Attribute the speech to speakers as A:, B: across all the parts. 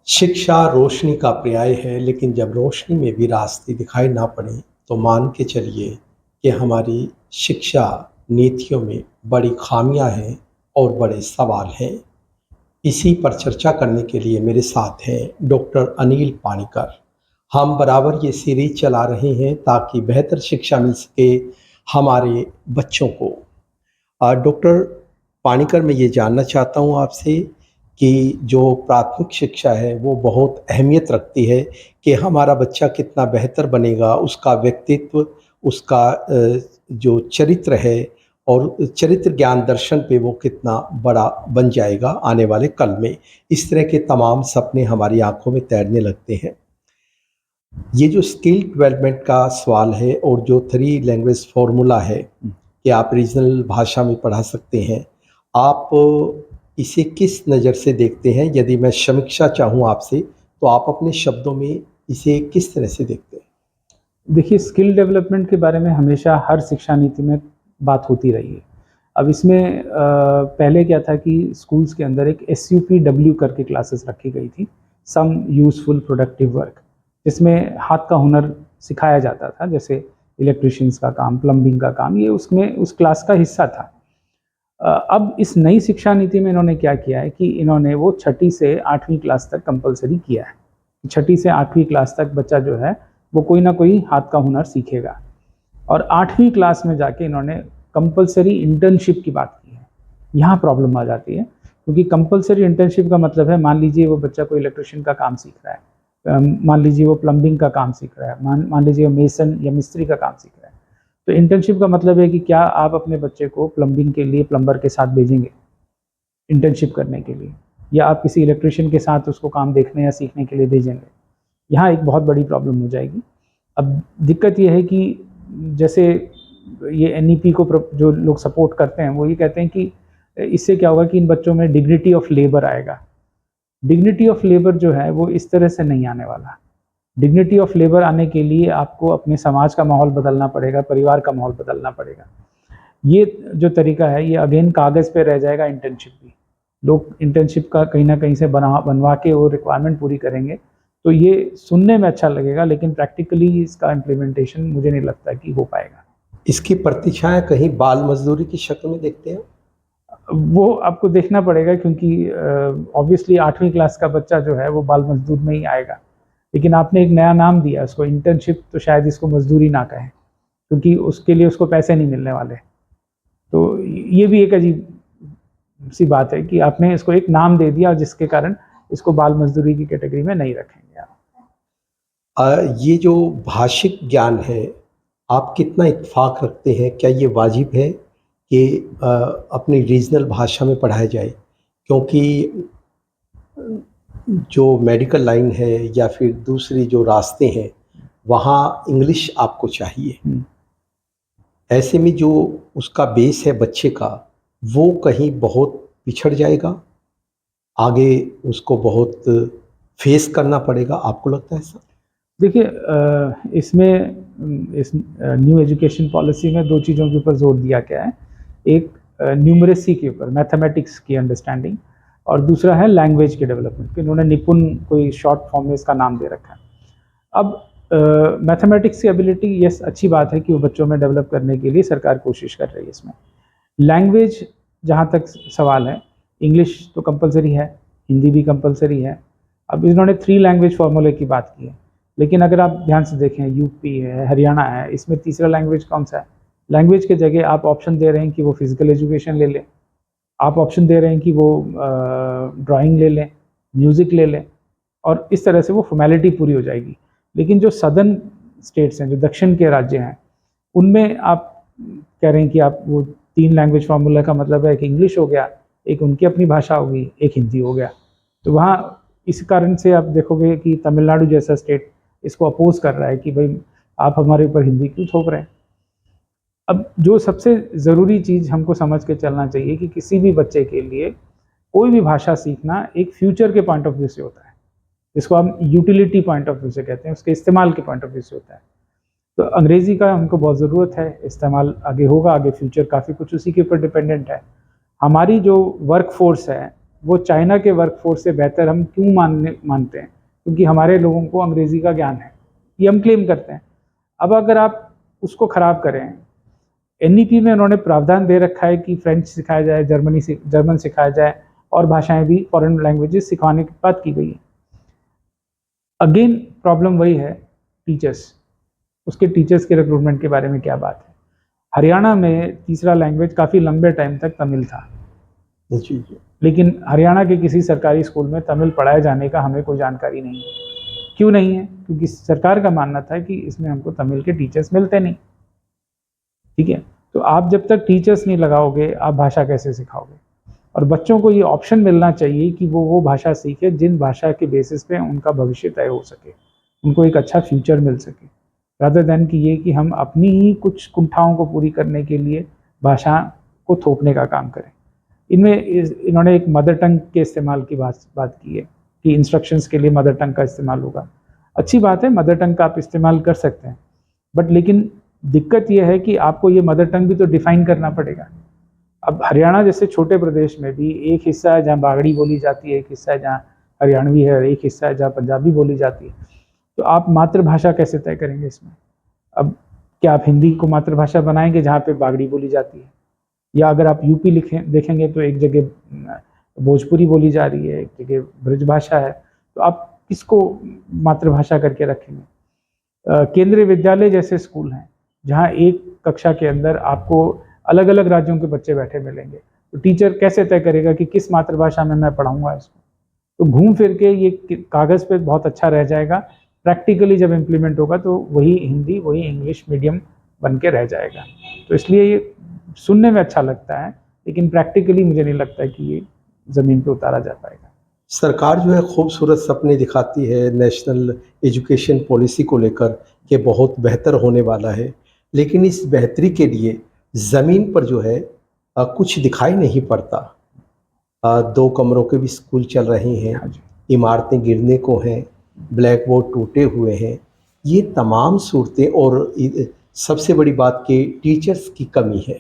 A: शिक्षा रोशनी का पर्याय है, लेकिन जब रोशनी में भी रास्ते दिखाई ना पड़े, तो मान के चलिए कि हमारी शिक्षा नीतियों में बड़ी खामियां हैं और बड़े सवाल हैं। इसी पर चर्चा करने के लिए मेरे साथ हैं डॉक्टर अनिल पाणिकर। हम बराबर ये सीरीज चला रहे हैं ताकि बेहतर शिक्षा मिल सके हमारे बच्चों को। डॉक्टर पाणिकर, मैं ये जानना चाहता हूँ आपसे कि जो प्राथमिक शिक्षा है वो बहुत अहमियत रखती है कि हमारा बच्चा कितना बेहतर बनेगा, उसका व्यक्तित्व, उसका जो चरित्र है और चरित्र ज्ञान दर्शन पे वो कितना बड़ा बन जाएगा आने वाले कल में। इस तरह के तमाम सपने हमारी आंखों में तैरने लगते हैं। ये जो स्किल डेवलपमेंट का सवाल है और जो थ्री लैंग्वेज फार्मूला है कि आप रीजनल भाषा में पढ़ा सकते हैं, आप इसे किस नज़र से देखते हैं? यदि मैं समीक्षा चाहूँ आपसे, तो आप अपने शब्दों में इसे किस तरह से देखते हैं?
B: देखिए, स्किल डेवलपमेंट के बारे में हमेशा हर शिक्षा नीति में बात होती रही है। अब इसमें पहले क्या था कि स्कूल्स के अंदर एक SUPW करके क्लासेस रखी गई थी, सम यूज़फुल प्रोडक्टिव वर्क, जिसमें हाथ का हुनर सिखाया जाता था, जैसे इलेक्ट्रीशियंस का काम, प्लम्बिंग का काम, ये उसमें उस क्लास का हिस्सा था। अब इस नई शिक्षा नीति में इन्होंने क्या किया है कि इन्होंने वो 6ठी से 8वीं क्लास तक कंपल्सरी किया है। 6ठी से 8वीं क्लास तक बच्चा जो है वो कोई ना कोई हाथ का हुनर सीखेगा, और 8वीं क्लास में जाके इन्होंने कंपल्सरी इंटर्नशिप की बात की है। यहाँ प्रॉब्लम आ जाती है, क्योंकि कंपल्सरी इंटर्नशिप का मतलब है, मान लीजिए वो बच्चा कोई इलेक्ट्रिशियन का काम सीख रहा है, मान लीजिए वो प्लम्बिंग का काम सीख रहा है, मान लीजिए वो मेसन या मिस्त्री का काम सीख रहा है। तो इंटर्नशिप का मतलब है कि क्या आप अपने बच्चे को प्लम्बिंग के लिए प्लम्बर के साथ भेजेंगे इंटर्नशिप करने के लिए, या आप किसी इलेक्ट्रिशियन के साथ उसको काम देखने या सीखने के लिए भेजेंगे? यहाँ एक बहुत बड़ी प्रॉब्लम हो जाएगी। अब दिक्कत ये है कि जैसे ये NEP को जो लोग सपोर्ट करते हैं वो ये कहते हैं कि इससे क्या होगा कि इन बच्चों में डिग्निटी ऑफ लेबर आएगा। डिग्निटी ऑफ लेबर जो है वो इस तरह से नहीं आने वाला। डिग्निटी ऑफ लेबर आने के लिए आपको अपने समाज का माहौल बदलना पड़ेगा, परिवार का माहौल बदलना पड़ेगा। ये जो तरीका है ये अगेन कागज़ पे रह जाएगा। इंटर्नशिप भी लोग इंटर्नशिप का कहीं ना कहीं से बनवा के वो रिक्वायरमेंट पूरी करेंगे, तो ये सुनने में अच्छा लगेगा, लेकिन प्रैक्टिकली इसका इम्प्लीमेंटेशन मुझे नहीं लगता कि हो पाएगा।
A: इसकी प्रतिछाया कहीं बाल मज़दूरी की शक्ल में देखते हैं?
B: वो आपको देखना पड़ेगा, क्योंकि ऑब्वियसली 8वीं क्लास का बच्चा जो है वो बाल मजदूर में ही आएगा। लेकिन आपने एक नया नाम दिया उसको इंटर्नशिप, तो शायद इसको मजदूरी ना कहें, क्योंकि उसके लिए उसको पैसे नहीं मिलने वाले। तो ये भी एक अजीब सी बात है कि आपने इसको एक नाम दे दिया, जिसके कारण इसको बाल मजदूरी की कैटेगरी में नहीं रखेंगे आप।
A: ये जो भाषिक ज्ञान है, आप कितना इत्तेफ़ाक रखते हैं? क्या ये वाजिब है कि अपनी रीजनल भाषा में पढ़ाया जाए? क्योंकि जो मेडिकल लाइन है या फिर दूसरी जो रास्ते हैं, वहाँ इंग्लिश आपको चाहिए। ऐसे में जो उसका बेस है बच्चे का, वो कहीं बहुत पिछड़ जाएगा, आगे उसको बहुत फेस करना पड़ेगा, आपको लगता है ऐसा?
B: देखिए, इसमें इस न्यू एजुकेशन पॉलिसी में 2 चीज़ों के ऊपर जोर दिया गया है। एक न्यूमरेसी के ऊपर, मैथमेटिक्स की अंडरस्टैंडिंग, और दूसरा है लैंग्वेज के डेवलपमेंट। इन्होंने निपुण कोई शॉर्ट फॉर्म में इसका नाम दे रखा है। अब मैथमेटिक्स की एबिलिटी, यस, अच्छी बात है कि वो बच्चों में डेवलप करने के लिए सरकार कोशिश कर रही है इसमें। लैंग्वेज जहाँ तक सवाल है, इंग्लिश तो कंपलसरी है, हिंदी भी कंपलसरी है। अब इन्होंने 3 लैंग्वेज फार्मूले की बात की है, लेकिन अगर आप ध्यान से देखें, यूपी है, हरियाणा है, इसमें तीसरा लैंग्वेज कौन सा है? लैंग्वेज के जगह आप ऑप्शन दे रहे हैं कि वो फिजिकल एजुकेशन ले लें, आप ऑप्शन दे रहे हैं कि वो ड्राइंग ले लें, म्यूज़िक ले लें, और इस तरह से वो फॉर्मेलिटी पूरी हो जाएगी। लेकिन जो सदर्न स्टेट्स हैं, जो दक्षिण के राज्य हैं, उनमें आप कह रहे हैं कि आप वो 3 लैंग्वेज फार्मूला का मतलब है कि इंग्लिश हो गया, एक उनकी अपनी भाषा होगी, एक हिंदी हो गया। तो वहाँ इस कारण से आप देखोगे कि तमिलनाडु जैसा स्टेट इसको अपोज कर रहा है कि भाई आप हमारे ऊपर हिंदी क्यों थोप रहे हैं। अब जो सबसे ज़रूरी चीज़ हमको समझ के चलना चाहिए कि किसी भी बच्चे के लिए कोई भी भाषा सीखना एक फ्यूचर के पॉइंट ऑफ व्यू से होता है, जिसको हम यूटिलिटी पॉइंट ऑफ व्यू से कहते हैं, उसके इस्तेमाल के पॉइंट ऑफ व्यू से होता है। तो अंग्रेज़ी का हमको बहुत ज़रूरत है, इस्तेमाल आगे होगा, आगे फ्यूचर काफ़ी कुछ उसी के ऊपर डिपेंडेंट है। हमारी जो वर्क फोर्स है वो चाइना के वर्कफोर्स से बेहतर हम क्यों मानते हैं? क्योंकि हमारे लोगों को अंग्रेज़ी का ज्ञान है, ये हम क्लेम करते हैं। अब अगर आप उसको ख़राब करें, एनईपी में उन्होंने प्रावधान दे रखा है कि फ्रेंच सिखाया जाए, जर्मन सिखाया जाए और भाषाएं भी, फॉरेन लैंग्वेजेस सिखाने की बात की गई है। अगेन प्रॉब्लम वही है, टीचर्स, उसके टीचर्स के रिक्रूटमेंट के बारे में क्या बात है? हरियाणा में तीसरा लैंग्वेज काफ़ी लंबे टाइम तक तमिल था,
A: जी जी।
B: लेकिन हरियाणा के किसी सरकारी स्कूल में तमिल पढ़ाए जाने का हमें कोई जानकारी नहीं है। क्यों नहीं है? क्योंकि सरकार का मानना था कि इसमें हमको तमिल के टीचर्स मिलते नहीं। ठीक है, तो आप जब तक टीचर्स नहीं लगाओगे, आप भाषा कैसे सिखाओगे? और बच्चों को ये ऑप्शन मिलना चाहिए कि वो भाषा सीखे जिन भाषा के बेसिस पे उनका भविष्य तय हो सके, उनको एक अच्छा फ्यूचर मिल सके, रादर देन कि ये कि हम अपनी ही कुछ कुंठाओं को पूरी करने के लिए भाषा को थोपने का काम करें। इन्होंने एक मदर टंग के इस्तेमाल की बात की है कि इंस्ट्रक्शंस के लिए मदर टंग का इस्तेमाल होगा। अच्छी बात है, मदर टंग का आप इस्तेमाल कर सकते हैं, बट लेकिन दिक्कत यह है कि आपको ये मदर टंग भी तो डिफाइन करना पड़ेगा। अब हरियाणा जैसे छोटे प्रदेश में भी एक हिस्सा है जहाँ बागड़ी बोली जाती है, एक हिस्सा है जहाँ हरियाणवी है, एक हिस्सा है जहाँ पंजाबी बोली जाती है। तो आप मातृभाषा कैसे तय करेंगे इसमें? अब क्या आप हिंदी को मातृभाषा बनाएंगे जहाँ पे बागड़ी बोली जाती है? या अगर आप यूपी देखेंगे तो एक जगह भोजपुरी बोली जा रही है, एक जगह ब्रजभाषा है, तो आप किसको मातृभाषा करके रखेंगे? केंद्रीय विद्यालय जैसे स्कूल हैं जहाँ एक कक्षा के अंदर आपको अलग अलग राज्यों के बच्चे बैठे मिलेंगे, तो टीचर कैसे तय करेगा कि किस मातृभाषा में मैं पढ़ाऊंगा इसको? तो घूम फिर के ये कागज़ पे बहुत अच्छा रह जाएगा, प्रैक्टिकली जब इम्प्लीमेंट होगा तो वही हिंदी, वही इंग्लिश मीडियम बन के रह जाएगा। तो इसलिए ये सुनने में अच्छा लगता है, लेकिन प्रैक्टिकली मुझे नहीं लगता है कि ये ज़मीन पे उतारा जा पाएगा।
A: सरकार जो है खूबसूरत सपने दिखाती है नेशनल एजुकेशन पॉलिसी को लेकर कि बहुत बेहतर होने वाला है, लेकिन इस बेहतरी के लिए ज़मीन पर जो है कुछ दिखाई नहीं पड़ता। 2 कमरों के भी स्कूल चल रहे हैं,
B: हाँ जी।
A: इमारतें गिरने को हैं, ब्लैक बोर्ड टूटे हुए हैं। ये तमाम सूरतें और सबसे बड़ी बात कि टीचर्स की कमी है,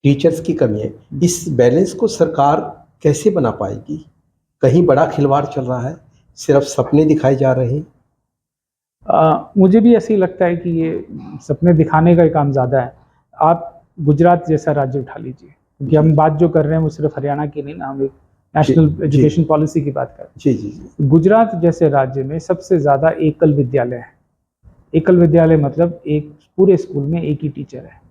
A: टीचर्स की कमी है। इस बैलेंस को सरकार कैसे बना पाएगी? कहीं बड़ा खिलवाड़ चल रहा है, सिर्फ सपने दिखाए जा रहे हैं।
B: मुझे भी ऐसे ही लगता है कि ये सपने दिखाने का ही काम ज़्यादा है। आप गुजरात जैसा राज्य उठा लीजिए, क्योंकि हम बात जो कर रहे हैं वो सिर्फ हरियाणा की नहीं ना, हम एक नेशनल एजुकेशन पॉलिसी की बात कर रहे
A: जी जी जी।
B: हैं। गुजरात जैसे राज्य में सबसे ज़्यादा एकल विद्यालय है। एकल विद्यालय मतलब एक पूरे स्कूल में एक ही टीचर है।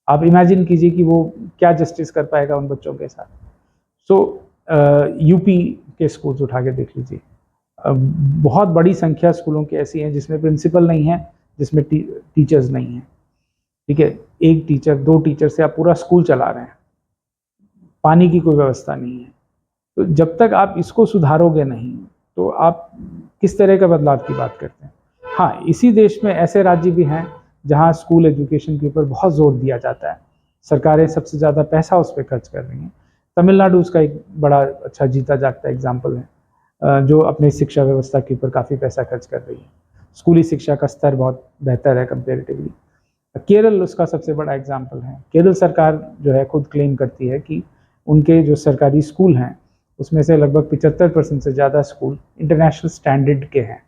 B: आप इमेजिन कीजिए कि वो क्या जस्टिस कर पाएगा उन बच्चों के साथ। सो यूपी के स्कूल्स उठा के देख लीजिए, बहुत बड़ी संख्या स्कूलों की ऐसी हैं जिसमें प्रिंसिपल नहीं है, जिसमें टीचर्स नहीं हैं। ठीक है, एक टीचर, 2 टीचर से आप पूरा स्कूल चला रहे हैं, पानी की कोई व्यवस्था नहीं है। तो जब तक आप इसको सुधारोगे नहीं, तो आप किस तरह का बदलाव की बात करते हैं? हाँ, इसी देश में ऐसे राज्य भी हैं जहाँ स्कूल एजुकेशन के ऊपर बहुत जोर दिया जाता है, सरकारें सबसे ज़्यादा पैसा उस पर खर्च कर रही हैं। तमिलनाडु उसका एक बड़ा अच्छा जीता जागता एग्जाम्पल है, जो अपनी शिक्षा व्यवस्था के ऊपर काफ़ी पैसा खर्च कर रही है। स्कूली शिक्षा का स्तर बहुत बेहतर है कंपेरेटिवली। केरल उसका सबसे बड़ा एग्जाम्पल है। केरल सरकार जो है खुद क्लेम करती है कि उनके जो सरकारी स्कूल हैं उसमें से लगभग 75% से ज़्यादा स्कूल इंटरनेशनल स्टैंडर्ड के हैं।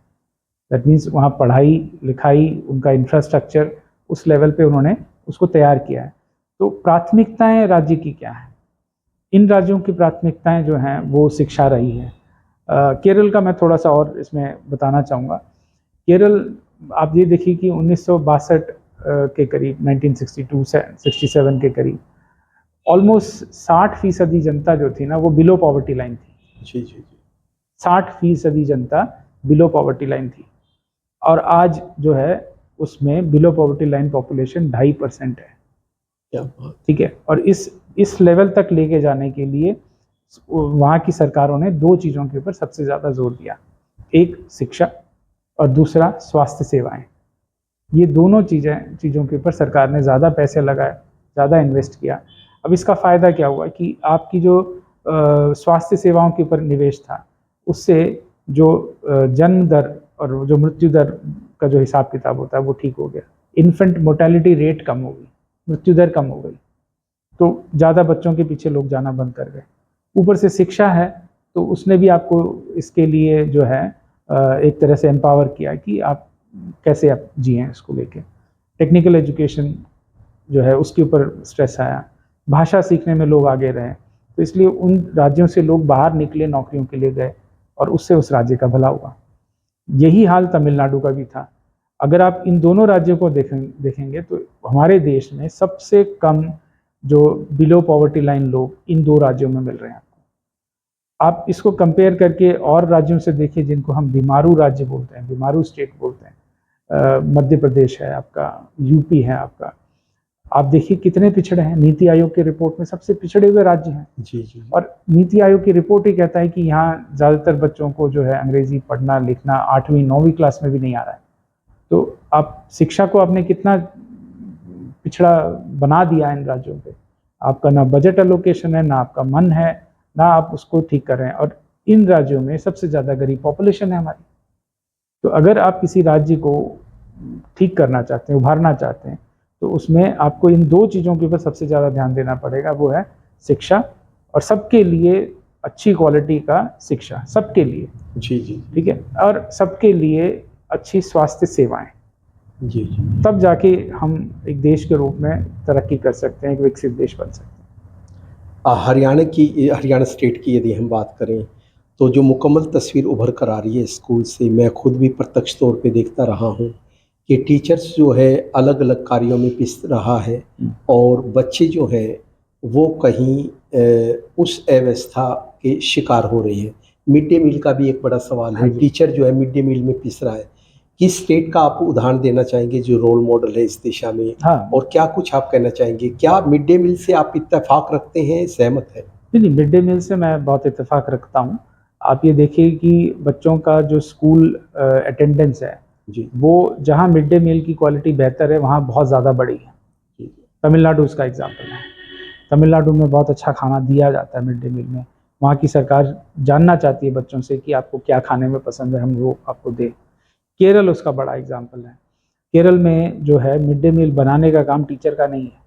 B: दैट मीन्स वहाँ पढ़ाई लिखाई, उनका इंफ्रास्ट्रक्चर उस लेवल पे उन्होंने उसको तैयार किया है। तो प्राथमिकताएं राज्य की क्या हैं? इन राज्यों की प्राथमिकताएं जो हैं वो शिक्षा रही है। केरल का मैं थोड़ा सा और इसमें बताना चाहूँगा। केरल, आप ये देखिए कि 1962 के करीब, 1962 से 67 के करीब ऑलमोस्ट 60% जनता जो थी ना वो बिलो पॉवर्टी लाइन थी।
A: जी जी जी।
B: 60% जनता बिलो पॉवर्टी लाइन थी, और आज जो है उसमें बिलो पॉवर्टी लाइन पॉपुलेशन 2.5% है।
A: क्या बात।
B: ठीक है, और इस लेवल तक लेके जाने के लिए वहाँ की सरकारों ने 2 चीज़ों के ऊपर सबसे ज़्यादा जोर दिया, एक शिक्षा और दूसरा स्वास्थ्य सेवाएं। ये दोनों चीज़ों के ऊपर सरकार ने ज़्यादा पैसे लगाए, ज़्यादा इन्वेस्ट किया। अब इसका फ़ायदा क्या हुआ कि आपकी जो स्वास्थ्य सेवाओं के ऊपर निवेश था, उससे जो जन्म दर और जो मृत्यु दर का जो हिसाब किताब होता है वो ठीक हो गया। इन्फेंट मोर्टेलिटी रेट कम हो गई, मृत्यु दर कम हो गई, तो ज़्यादा बच्चों के पीछे लोग जाना बंद कर गए। ऊपर से शिक्षा है तो उसने भी आपको इसके लिए जो है एक तरह से एम्पावर किया कि आप कैसे आप जिएं इसको लेके। टेक्निकल एजुकेशन जो है उसके ऊपर स्ट्रेस आया, भाषा सीखने में लोग आगे रहे, तो इसलिए उन राज्यों से लोग बाहर निकले, नौकरियों के लिए गए और उससे उस राज्य का भला हुआ। यही हाल तमिलनाडु का भी था। अगर आप इन दोनों राज्यों को देखेंगे तो हमारे देश में सबसे कम जो बिलो पॉवर्टी लाइन लोग इन दो राज्यों में मिल रहे हैं आपको। आप इसको कंपेयर करके और राज्यों से देखिए जिनको हम बीमारू राज्य बोलते हैं, बीमारू स्टेट बोलते हैं। मध्य प्रदेश है आपका, यूपी है आपका, आप देखिए कितने पिछड़े हैं। नीति आयोग की रिपोर्ट में सबसे पिछड़े हुए राज्य हैं।
A: जी जी।
B: और नीति आयोग की रिपोर्ट ही कहता है कि यहाँ ज़्यादातर बच्चों को जो है अंग्रेजी पढ़ना लिखना 8वीं 9वीं क्लास में भी नहीं आ रहा है। तो आप शिक्षा को आपने कितना पिछड़ा बना दिया इन राज्यों पे। आपका ना बजट एलोकेशन है, ना आपका मन है, ना आप उसको ठीक कर रहे हैं। और इन राज्यों में सबसे ज़्यादा गरीब पॉपुलेशन है हमारी। तो अगर आप किसी राज्य को ठीक करना चाहते हैं, उभारना चाहते हैं, तो उसमें आपको इन दो चीज़ों के ऊपर सबसे ज़्यादा ध्यान देना पड़ेगा। वो है शिक्षा, और सबके लिए अच्छी क्वालिटी का शिक्षा, सबके लिए।
A: जी जी।
B: ठीक है, और सबके लिए अच्छी स्वास्थ्य सेवाएं।
A: जी जी।
B: तब जाके हम एक देश के रूप में तरक्की कर सकते हैं, एक विकसित देश बन सकते हैं।
A: हरियाणा स्टेट की यदि हम बात करें तो जो मुकम्मल तस्वीर उभर कर आ रही है स्कूल से, मैं खुद भी प्रत्यक्ष तौर पे देखता रहा हूँ कि टीचर्स जो है अलग अलग कार्यों में पिस रहा है और बच्चे जो है वो कहीं उस अव्यवस्था के शिकार हो रहे हैं। मिड डे मील का भी एक बड़ा सवाल है। टीचर जो है मिड डे मील में पिस रहा है। किस स्टेट का आप उदाहरण देना चाहेंगे जो रोल मॉडल है इस दिशा में?
B: हाँ,
A: और क्या कुछ आप कहना चाहेंगे? क्या मिड डे मील से आप इत्तेफाक रखते हैं, सहमत हैं?
B: नहीं, मिड डे मील से मैं बहुत इत्तेफाक रखता हूँ। आप ये देखिए कि बच्चों का जो स्कूल अटेंडेंस है
A: जी
B: वो जहाँ मिड डे मील की क्वालिटी बेहतर है वहाँ बहुत ज़्यादा बढ़ी है।
A: जी
B: तमिलनाडु उसका एग्जाम्पल है। तमिलनाडु में बहुत अच्छा खाना दिया जाता है मिड डे मील में। वहाँ की सरकार जानना चाहती है बच्चों से कि आपको क्या खाने में पसंद है, हम वो आपको दें। केरल उसका बड़ा एग्जाम्पल है। केरल में जो है मिड डे मील बनाने का काम टीचर का नहीं है।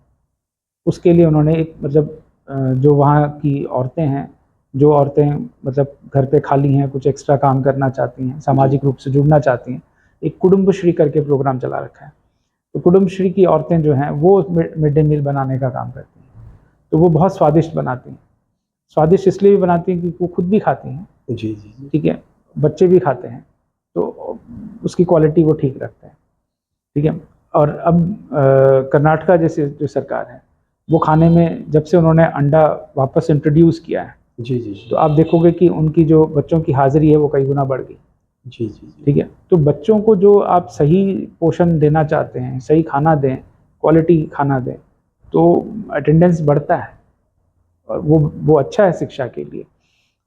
B: उसके लिए उन्होंने एक मतलब जो वहाँ की औरतें हैं, जो औरतें मतलब घर पे खाली हैं, कुछ एक्स्ट्रा काम करना चाहती हैं, सामाजिक रूप से जुड़ना चाहती हैं, एक कुटुम्बश्री करके प्रोग्राम चला रखा है। तो कुटुम्बश्री की औरतें जो हैं वो मिड डे मील बनाने का काम करती हैं। तो वो बहुत स्वादिष्ट बनाती हैं। स्वादिष्ट इसलिए भी बनाती हैं क्योंकि वो खुद भी खाती हैं,
A: जी जी।
B: ठीक है, बच्चे भी खाते हैं, तो उसकी क्वालिटी वो ठीक रखते हैं, ठीक है। और अब कर्नाटका जैसे जो सरकार है वो खाने में जब से उन्होंने अंडा वापस इंट्रोड्यूस किया है,
A: जी जी जी।
B: तो आप देखोगे कि उनकी जो बच्चों की हाजिरी है वो कई गुना बढ़ गई।
A: जी जी जी।
B: ठीक है, तो बच्चों को जो आप सही पोषण देना चाहते हैं, सही खाना दें, क्वालिटी खाना दें, तो अटेंडेंस बढ़ता है और वो अच्छा है शिक्षा के लिए।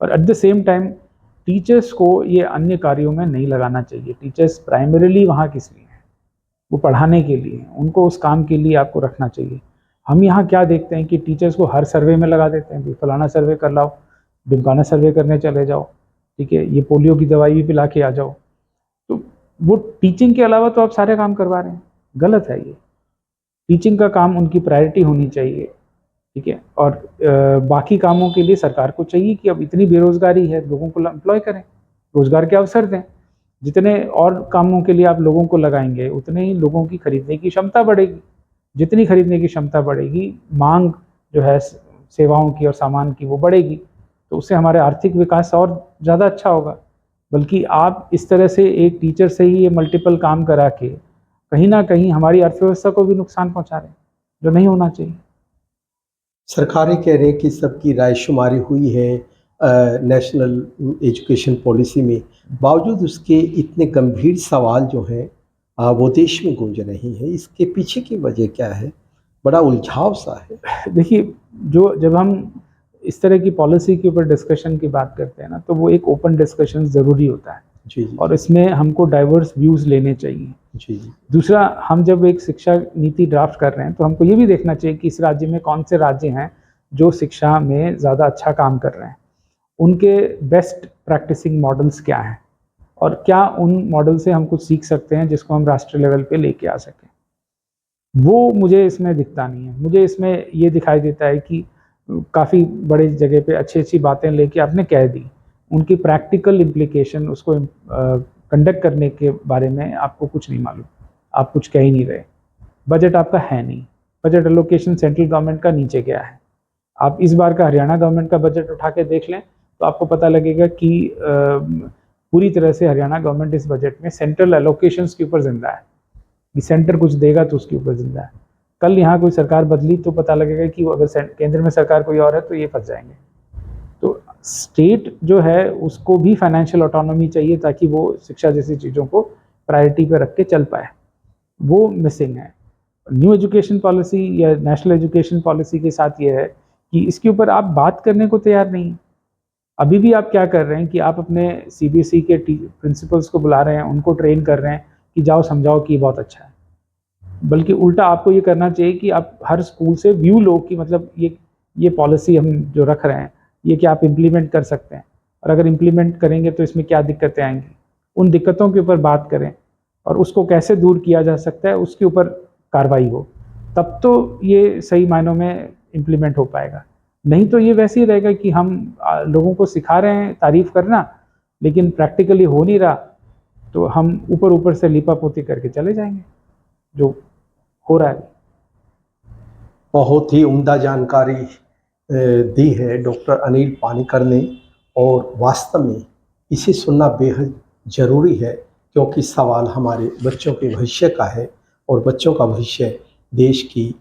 B: और at the same time teachers को ये अन्य कार्यों में नहीं लगाना चाहिए। टीचर्स प्राइमरीली वहाँ किस लिए हैं? वो पढ़ाने के लिए हैं। उनको उस काम के लिए आपको रखना चाहिए। हम यहाँ क्या देखते हैं कि टीचर्स को हर सर्वे में लगा देते हैं, फलाना सर्वे कर लाओ, ढिमकाना सर्वे करने चले जाओ, ठीक है, ये पोलियो की दवाई भी पिला के आ जाओ। तो वो टीचिंग के अलावा तो आप सारे काम करवा रहे हैं, गलत है ये। टीचिंग का काम उनकी प्रायोरिटी होनी चाहिए, ठीक है। और बाकी कामों के लिए सरकार को चाहिए कि अब इतनी बेरोजगारी है, लोगों को एम्प्लॉय करें, रोजगार के अवसर दें। जितने और कामों के लिए आप लोगों को लगाएंगे उतने ही लोगों की खरीदने की क्षमता बढ़ेगी। जितनी खरीदने की क्षमता बढ़ेगी, मांग जो है सेवाओं की और सामान की वो बढ़ेगी, तो उससे हमारे आर्थिक विकास और ज़्यादा अच्छा होगा। बल्कि आप इस तरह से एक टीचर से ही ये मल्टीपल काम करा के कहीं ना कहीं हमारी अर्थव्यवस्था को भी नुकसान पहुंचा रहे हैं, जो नहीं होना चाहिए।
A: सरकारें कह रहे हैं कि सबकी रायशुमारी हुई है नेशनल एजुकेशन पॉलिसी में, बावजूद उसके इतने गंभीर सवाल जो हैं वो देश में गूंज रही हैं। इसके पीछे की वजह क्या है? बड़ा उलझाव सा है।
B: देखिए, जब हम इस तरह की पॉलिसी के ऊपर डिस्कशन की बात करते हैं ना, तो वो एक ओपन डिस्कशन ज़रूरी होता है
A: जी जी।
B: और इसमें हमको डाइवर्स व्यूज़ लेने चाहिए।
A: जी जी।
B: दूसरा, हम जब एक शिक्षा नीति ड्राफ्ट कर रहे हैं तो हमको ये भी देखना चाहिए कि इस राज्य में कौन से राज्य हैं जो शिक्षा में ज़्यादा अच्छा काम कर रहे हैं, उनके बेस्ट प्रैक्टिसिंग मॉडल्स क्या हैं और क्या उन मॉडल से हम कुछ सीख सकते हैं जिसको हम राष्ट्रीय लेवल पे लेके आ सकें। वो मुझे इसमें दिखता नहीं है। मुझे इसमें ये दिखाई देता है कि काफ़ी बड़ी जगह पे अच्छी बातें लेके आपने कह दी, उनकी प्रैक्टिकल इम्प्लीकेशन उसको कंडक्ट करने के बारे में आपको कुछ नहीं मालूम, आप कुछ कह ही नहीं रहे। बजट आपका है नहीं, बजट एलोकेशन सेंट्रल गवर्नमेंट का नीचे गया है। आप इस बार का हरियाणा गवर्नमेंट का बजट उठा के देख लें तो आपको पता लगेगा कि पूरी तरह से हरियाणा गवर्नमेंट इस बजट में सेंट्रल एलोकेशंस के ऊपर जिंदा है, कि सेंटर कुछ देगा तो उसके ऊपर जिंदा है। कल यहाँ कोई सरकार बदली तो पता लगेगा कि अगर केंद्र में सरकार कोई और है तो ये फंस जाएंगे। तो स्टेट जो है उसको भी फाइनेंशियल ऑटोनॉमी चाहिए ताकि वो शिक्षा जैसी चीज़ों को प्रायोरिटी पे रख के चल पाए, वो मिसिंग है। न्यू एजुकेशन पॉलिसी या नेशनल एजुकेशन पॉलिसी के साथ ये है कि इसके ऊपर आप बात करने को तैयार नहीं। अभी भी आप क्या कर रहे हैं कि आप अपने सीबीएसई के प्रिंसिपल्स को बुला रहे हैं, उनको ट्रेन कर रहे हैं कि जाओ समझाओ कि बहुत अच्छा है, बल्कि उल्टा आपको ये करना चाहिए कि आप हर स्कूल से व्यू लो कि मतलब ये पॉलिसी हम जो रख रहे हैं ये क्या आप इम्प्लीमेंट कर सकते हैं, और अगर इम्प्लीमेंट करेंगे तो इसमें क्या दिक्कतें आएंगी, उन दिक्कतों के ऊपर बात करें और उसको कैसे दूर किया जा सकता है उसके ऊपर कार्रवाई हो, तब तो ये सही मायनों में इम्प्लीमेंट हो पाएगा। नहीं तो ये वैसे ही रहेगा कि हम लोगों को सिखा रहे हैं तारीफ करना, लेकिन प्रैक्टिकली हो नहीं रहा, तो हम ऊपर ऊपर से लीपापोती करके चले जाएंगे, जो हो रहा है।
A: बहुत ही उम्दा जानकारी दी है डॉक्टर अनिल पानीकर ने, और वास्तव में इसे सुनना बेहद ज़रूरी है, क्योंकि सवाल हमारे बच्चों के भविष्य का है, और बच्चों का भविष्य देश की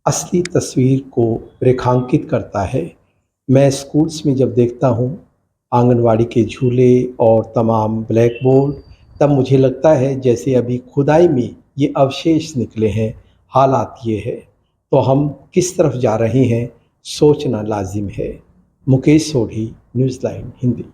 A: असली तस्वीर को रेखांकित करता है। मैं स्कूल्स में जब देखता हूँ आंगनवाड़ी के झूले और तमाम ब्लैक बोर्ड, तब मुझे लगता है जैसे अभी खुदाई में ये अवशेष निकले हैं। हालात ये है, तो हम किस तरफ जा रहे हैं सोचना लाजिम है। Mukesh Sodhi, news line Hindi.